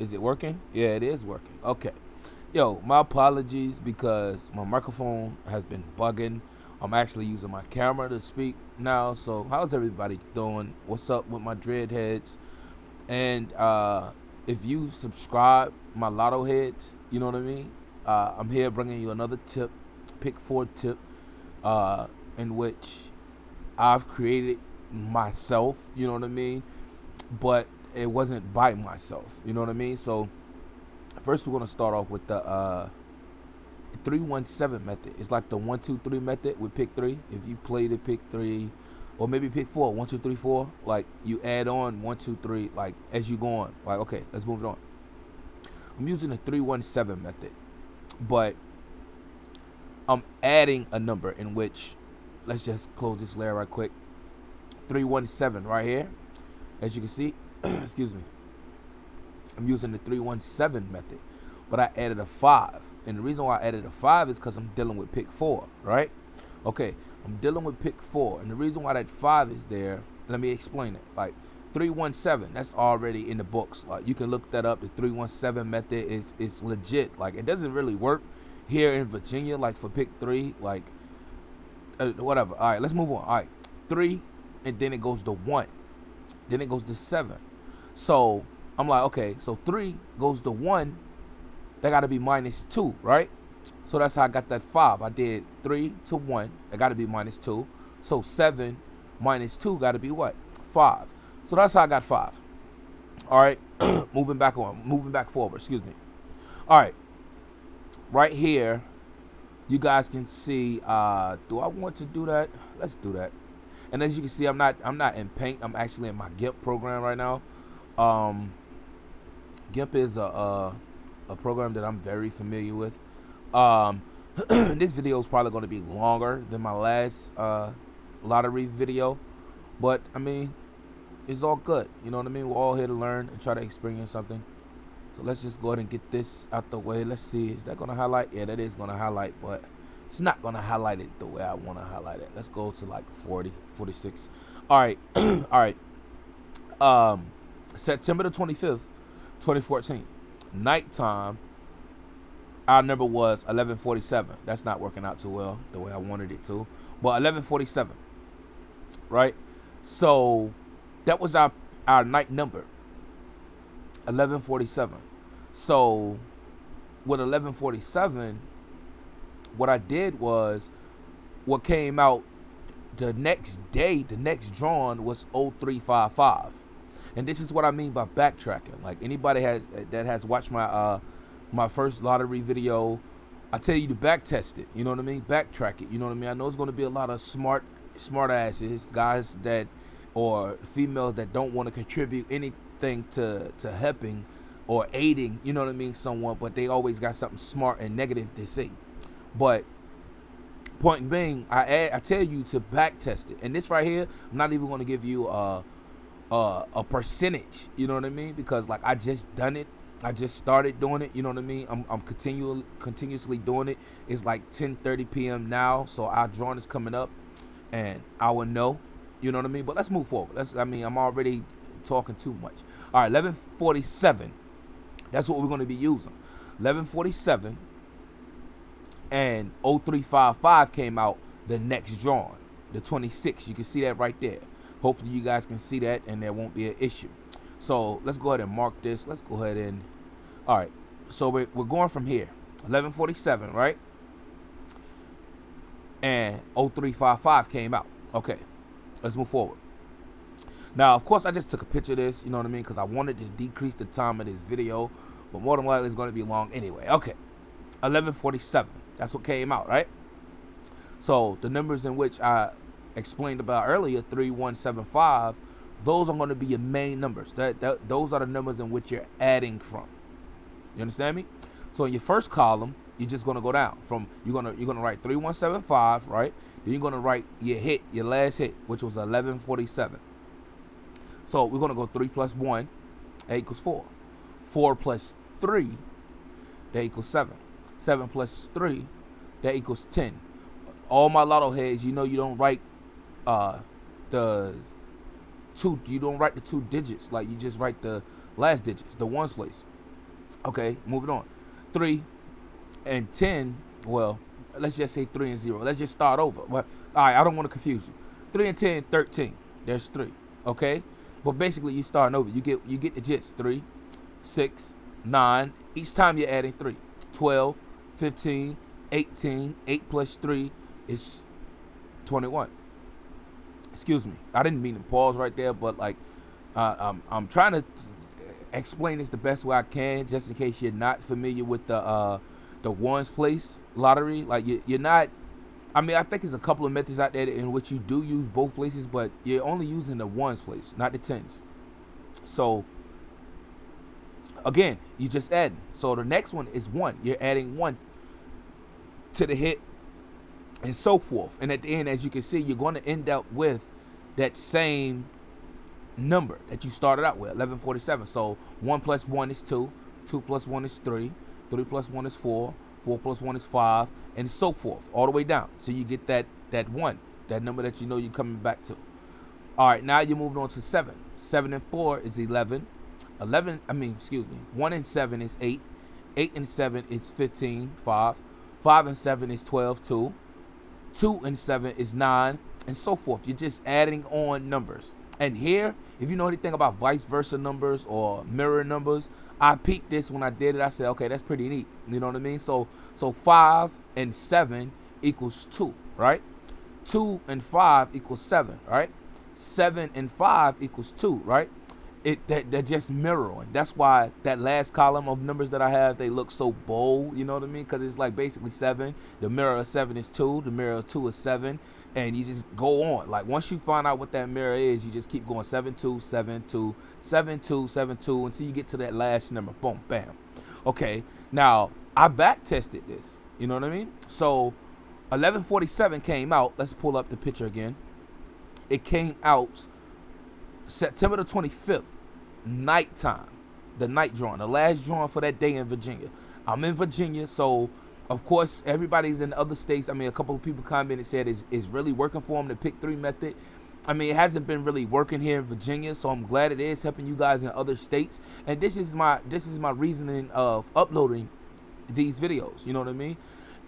Is it working? Yeah, it is working. Okay. Yo, my apologies because my microphone has been bugging. I'm actually using my camera to speak now. So, how's everybody doing? What's up with my dreadheads? And if you subscribe, my lotto heads, you know what I mean? I'm here bringing you another tip, pick four tip, uh, in which I've created myself, you know what I mean? But it wasn't by myself, you know what I mean? So, first, we're gonna start off with the 317 method. It's like the 1 2 3 method with pick three. If you play the pick three, or maybe pick four, 1 2 3 4, like you add on 1 2 3, like as you go on. Like, okay, let's move it on. I'm using the 317 method, but I'm adding a number in which, let's just close this layer right quick. 317 right here, as you can see. Excuse me. I'm using the 317 method, but I added a 5. And the reason why I added a 5 is because I'm dealing with pick 4, right? Okay, I'm dealing with pick 4. And the reason why that 5 is there, let me explain it. Like 317, that's already in the books. Like you can look that up. The 317 method is legit. Like it doesn't really work here in Virginia, like for pick 3, like whatever. All right, let's move on. All right, 3, and then it goes to 1. Then it goes to 7. So I'm like, okay, so 3 goes to 1. That got to be minus 2, right? So that's how I got that 5. I did 3 to 1. That got to be minus 2. So 7 minus 2 got to be what? 5. So that's how I got 5. All right, moving back forward. Excuse me. All right, right here, you guys can see. Do I want to do that? Let's do that. And as you can see, I'm not in Paint. I'm actually in my GIMP program right now. Um, GIMP is a program that I'm very familiar with. Um, this video is probably going to be longer than my last lottery video, but I mean, it's all good. You know what I mean? We're all here to learn and try to experience something. So let's just go ahead and get this out the way. Let's see, is that going to highlight? Yeah, that is going to highlight, but it's not going to highlight it the way I want to highlight it. Let's go to like 40, 46. All right, all right. Um, September the 25th, 2014, nighttime. Our number was 1147. That's not working out too well the way I wanted it to. But 1147, right? So that was our night number, 1147. So with 1147, what I did was what came out the next day, the next drawing was 0355. And this is what I mean by backtracking. Like anybody that has watched my first lottery video, I tell you to back test it. You know what I mean? Backtrack it. You know what I mean? I know it's going to be a lot of smart asses, guys that or females that don't want to contribute anything to helping or aiding. You know what I mean? Someone, but they always got something smart and negative to say. But point being, I tell you to back test it. And this right here, I'm not even going to give you a percentage. You know what I mean? Because like I just done it. I just started doing it. You know what I mean? I'm continuously doing it. It's like 10:30 p.m. now, so our drawing is coming up, and I will know. You know what I mean? But let's move forward. I'm already talking too much. All right, 1147. That's what we're going to be using. 1147 and 0355 came out the next drawing, the 26th. You can see that right there. Hopefully you guys can see that and there won't be an issue. So let's go ahead and mark this. Let's go ahead and, all right. So we're going from here, 1147, right? And 0355 came out. Okay, let's move forward. Now, of course, I just took a picture of this, you know what I mean? Because I wanted to decrease the time of this video, but more than likely it's going to be long anyway. Okay, 1147. That's what came out, right? So the numbers in which I explained about earlier, 3175, those are going to be your main numbers. Those are the numbers in which you're adding from. You understand me? So in your first column, you're just going to go down from you're gonna write 3175, right? Then you're going to write your last hit, which was 1147. So we're going to go 3 plus 1, that equals 4. 4 plus 3, that equals 7. 7 plus 3, that equals 10. All my lotto heads, you know you don't write the two. You don't write the two digits. Like you just write the last digits, the ones place. Okay, moving on. 3 and 10, well, let's just say 3 and 0. Let's just start over. But all right, I don't want to confuse you. 3 and 10, 13. There's 3. Okay? But basically you starting over. You get the gist. 3, 6, 9. Each time you're adding 3. 12, 15, 18. 8 plus 3 is 21. Excuse me. I didn't mean to pause right there, but like I'm trying to explain this the best way I can, just in case you're not familiar with the ones place lottery. Like you're not. I mean, I think there's a couple of methods out there in which you do use both places, but you're only using the ones place, not the tens. So again, you just add. So the next one is 1. You're adding 1 to the hit, and so forth. And at the end, as you can see, you're going to end up with that same number that you started out with, 1147. So 1 plus 1 is 2, 2 plus 1 is 3, 3 plus 1 is 4, 4 plus 1 is 5, and so forth, all the way down. So you get that 1, that number that you know you're coming back to. All right, now you're moving on to 7. 7 and 4 is 11. 1 and 7 is 8. 8 and 7 is 15, 5. 5 and 7 is 12, 2. 2 and 7 is 9, and so forth. You're just adding on numbers. And here, if you know anything about vice versa numbers or mirror numbers, I peeped this when I did it. I said, okay, that's pretty neat. You know what I mean? So 5 and 7 equals 2, right? 2 and 5 equals 7, right? 7 and 5 equals 2, right? They're just mirroring. That's why that last column of numbers that I have, they look so bold. You know what I mean? Because it's like basically 7. The mirror of 7 is 2. The mirror of 2 is 7. And you just go on. Like once you find out what that mirror is, you just keep going 7 2 7 2 7 2 7 2 until you get to that last number. Boom, bam. Okay. Now I back tested this. You know what I mean? So 1147 came out. Let's pull up the picture again. It came out September the 25th, nighttime, the night drawing, the last drawing for that day in Virginia. I'm in Virginia, so of course everybody's in other states. I mean, a couple of people commented and said it's really working for them, the pick 3 method. I mean, it hasn't been really working here in Virginia, so I'm glad it is helping you guys in other states. And this is my reasoning of uploading these videos. You know what I mean?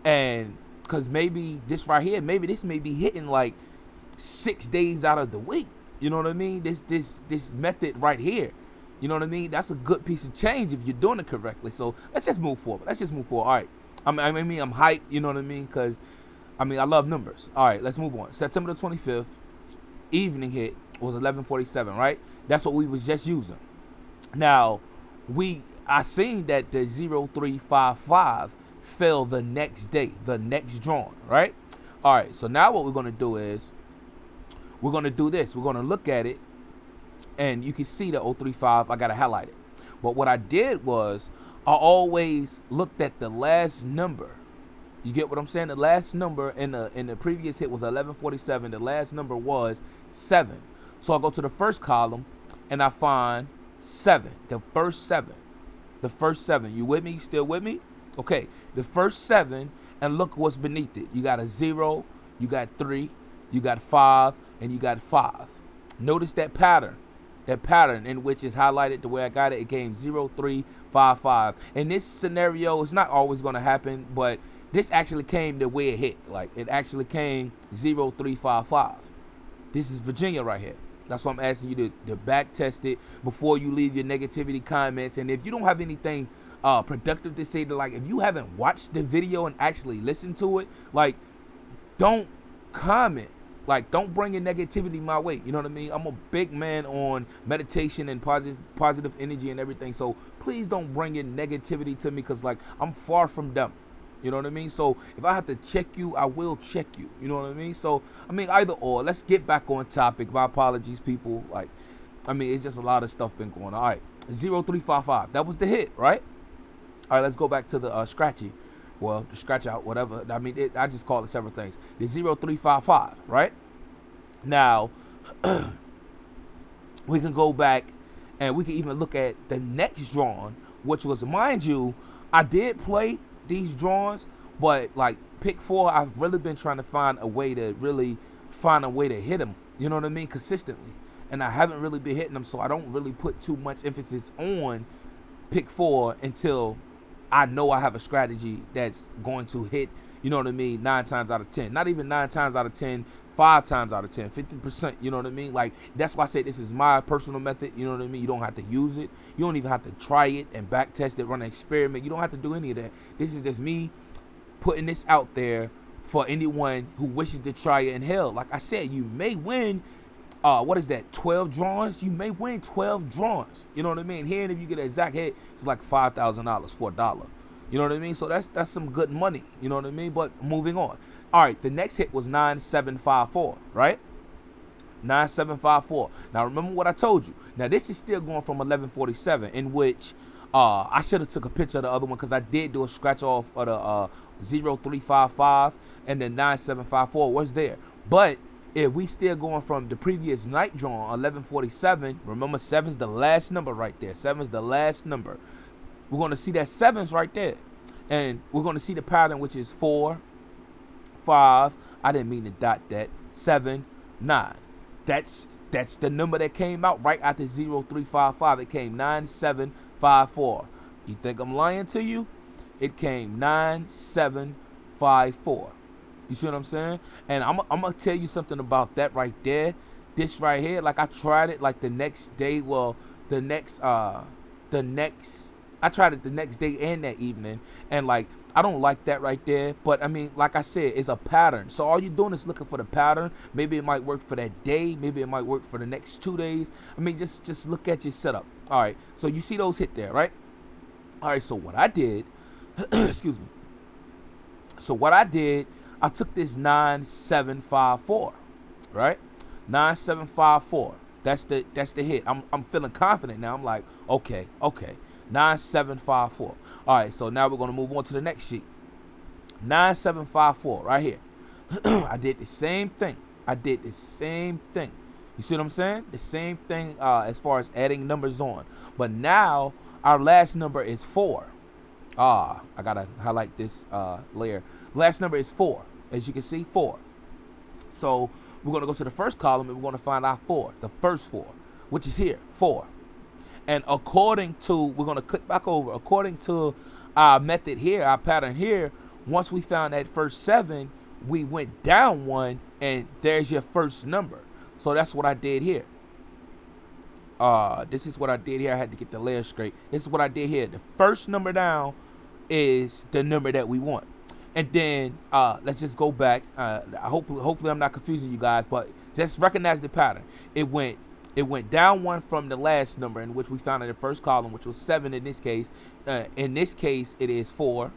And because maybe this right here, maybe this may be hitting like 6 days out of the week. You know what I mean? This method right here. You know what I mean? That's a good piece of change if you're doing it correctly. So let's just move forward. All right. I'm hyped. You know what I mean? Because I love numbers. All right. Let's move on. September the 25th, evening hit was 11:47. Right. That's what we was just using. Now, I seen that the 0355 fell the next day, the next drawing. Right. All right. So now what we're gonna do is we're going to do this. We're going to look at it, and you can see the 035. I got to highlight it. But what I did was I always looked at the last number. You get what I'm saying? The last number in the previous hit was 1147. The last number was 7. So I go to the first column, and I find 7. The first 7. The first 7. You with me? Still with me? Okay. The first 7, and look what's beneath it. You got a 0. You got 3. You got 5. And you got 5. Notice that pattern in which is highlighted the way I got it. It came 0355. In this scenario, it's not always going to happen, but this actually came the way it hit. Like it actually came 0355. This is Virginia right here. That's why I'm asking you to back test it before you leave your negativity comments. And if you don't have anything productive to say, like if you haven't watched the video and actually listened to it, like don't comment. Like, don't bring your negativity my way. You know what I mean? I'm a big man on meditation and positive energy and everything. So please don't bring your negativity to me, because like I'm far from dumb. You know what I mean? So if I have to check you, I will check you. You know what I mean? So either or. Let's get back on topic. My apologies, people. Like, it's just a lot of stuff been going on. All right, 0355. That was the hit, right? All right, let's go back to the scratchy. Well, the scratch out, whatever. I just call it several things. The 0355, right? Now, we can go back and we can even look at the next drawing, which was, mind you, I did play these drawings, but like pick 4, I've really been trying to find a way to hit them, you know what I mean, consistently. And I haven't really been hitting them, so I don't really put too much emphasis on pick 4 until I know I have a strategy that's going to hit, you know what I mean, 9 times out of 10. Not even 9 times out of 10, 5 times out of 10, 50%, you know what I mean? Like, that's why I say this is my personal method, you know what I mean? You don't have to use it. You don't even have to try it and back test it, run an experiment. You don't have to do any of that. This is just me putting this out there for anyone who wishes to try it. And hell, like I said, you may win, what is that, 12 drawings? You may win 12 drawings. You know what I mean? Here, and if you get an exact hit, it's like $5,000 for $1. You know what I mean? So that's some good money. You know what I mean? But moving on. All right, the next hit was 9754, right? 9754. Now remember what I told you. Now this is still going from 1147, in which I should have took a picture of the other one, because I did do a scratch off of the 0355, and the 9754 was there. But if we still going from the previous night drawing, 1147, remember 7's the last number right there. 7's the last number. We're going to see that 7's right there. And we're going to see the pattern, which is 4, 5, I didn't mean to dot that, 7, 9. That's the number that came out right after 0355. It came 9754. You think I'm lying to you? It came 9754. You see what I'm saying? And I'm gonna tell you something about that right there. This right here, like I tried it like the next day. Well, I tried it the next day and that evening, and like I don't like that right there. But I mean, like I said, it's a pattern. So all you're doing is looking for the pattern. Maybe it might work for that day. Maybe it might work for the next 2 days. I mean, just look at your setup. All right. So you see those hit there, right? All right. So what I did, excuse me. So what I did, I took this 9754, right? 9754. That's the hit. I'm feeling confident now. I'm like, okay. 9754. All right, so now we're going to move on to the next sheet. 9754 right here. I did the same thing. You see what I'm saying? The same thing as far as adding numbers on. But now our last number is 4. I got to highlight this layer. Last number is 4. As you can see, 4. So we're going to go to the first column, and we're going to find out 4, the first 4, which is here, 4. And according to, we're going to click back over, according to our method here, our pattern here, once we found that first 7, we went down 1, and there's your first number. So that's what I did here. This is what I did here. I had to get the layer straight. This is what I did here. The first number down is the number that we want. And then let's just go back. Hopefully I'm not confusing you guys, but just recognize the pattern. It went down 1 from the last number, in which we found in the first column, which was 7 in this case. In this case, it is 4.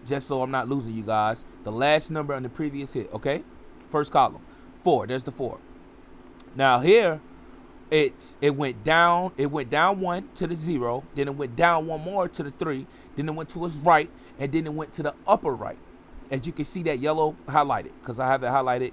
Just so I'm not losing you guys. The last number on the previous hit, okay? First column, 4. There's the 4. Now here, it went down 1 to the 0, then it went down 1 more to the 3, then it went to its right, and then it went to the upper right. As you can see that yellow highlighted, because I have it highlighted,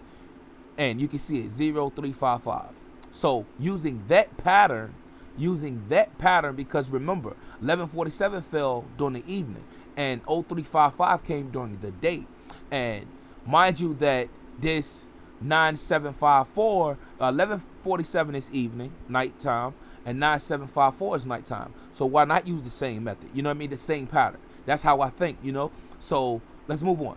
and you can see it 0355. So using that pattern, because remember, 1147 fell during the evening, and 0355 came during the day. And mind you that this 9754, 1147 is evening, nighttime, and 9754 is nighttime. So why not use the same method? You know what I mean? The same pattern. That's how I think, you know. So let's move on.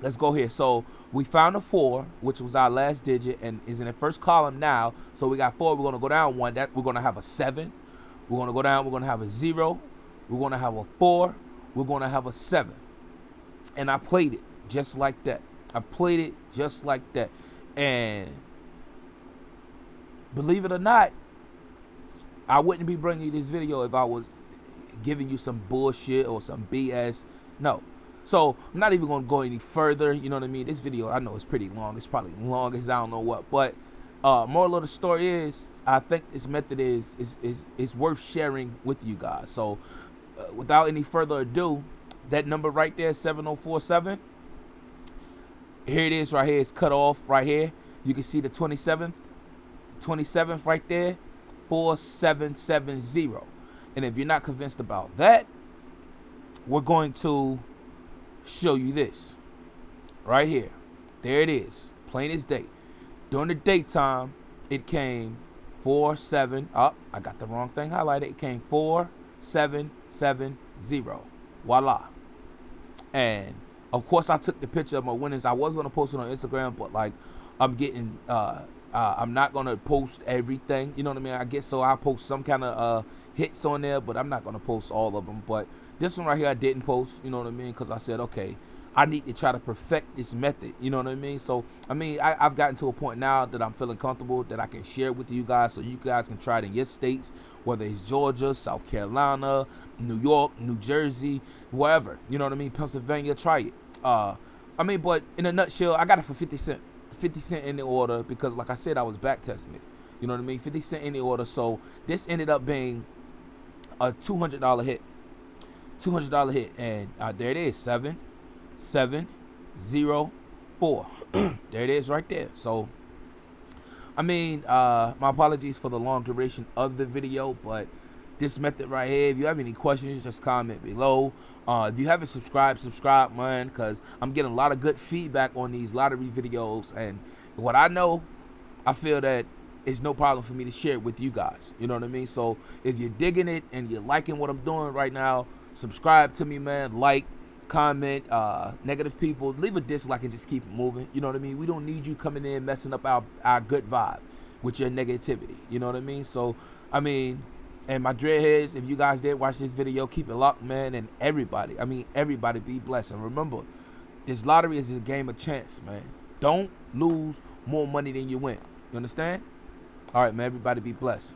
Let's go here. So we found a 4, which was our last digit, and is in the first column now. So we got 4. We're going to go down 1. That we're going to have a 7. We're going to go down. We're going to have a 0. We're going to have a 4. We're going to have a 7. And I played it just like that. And believe it or not, I wouldn't be bringing you this video if I was giving you some bullshit or some BS. No. So I'm not even going to go any further. You know what I mean? This video, I know it's pretty long. It's probably long as I don't know what. But moral of the story is, I think this method is worth sharing with you guys. So without any further ado, that number right there, 7047. Here it is right here. It's cut off right here. You can see the 27th right there, 4770. And if you're not convinced about that, we're going to show you this right here. There it is, plain as day. During the daytime, it came 47. Oh, I got the wrong thing highlighted. It came 4 770. Voila. And of course I took the picture of my winnings. I was gonna post it on Instagram, but like I'm getting I'm not gonna post everything, you know what I mean? I guess so I'll post some kind of hits on there, but I'm not gonna post all of them. But this one right here I didn't post, you know what I mean? Because I said, okay, I need to try to perfect this method, you know what I mean? So I mean I've gotten to a point now that I'm feeling comfortable that I can share it with you guys, so you guys can try it in your states, whether it's Georgia, South Carolina, New York, New Jersey, wherever, you know what I mean, Pennsylvania. Try it. I mean, but in a nutshell, I got it for 50 cents. 50 cents in the order because, like I said, I was back testing it. You know what I mean? 50 cents in the order. So this ended up being a $200 hit. $200 hit, and there it is, 7704. There it is, right there. So I mean, my apologies for the long duration of the video, but this method right here, if you have any questions, just comment below. If you haven't subscribed, subscribe, man, because I'm getting a lot of good feedback on these lottery videos. And what I know, I feel that it's no problem for me to share it with you guys. You know what I mean? So if you're digging it and you're liking what I'm doing right now, subscribe to me, man. Like, comment. Negative people, leave a dislike and just keep it moving. You know what I mean? We don't need you coming in messing up our good vibe with your negativity. You know what I mean? So I mean, and my dreadheads, if you guys did watch this video, keep it locked, man. And everybody, I mean everybody, be blessed. And remember, this lottery is a game of chance, man. Don't lose more money than you win. You understand? All right, man. Everybody be blessed.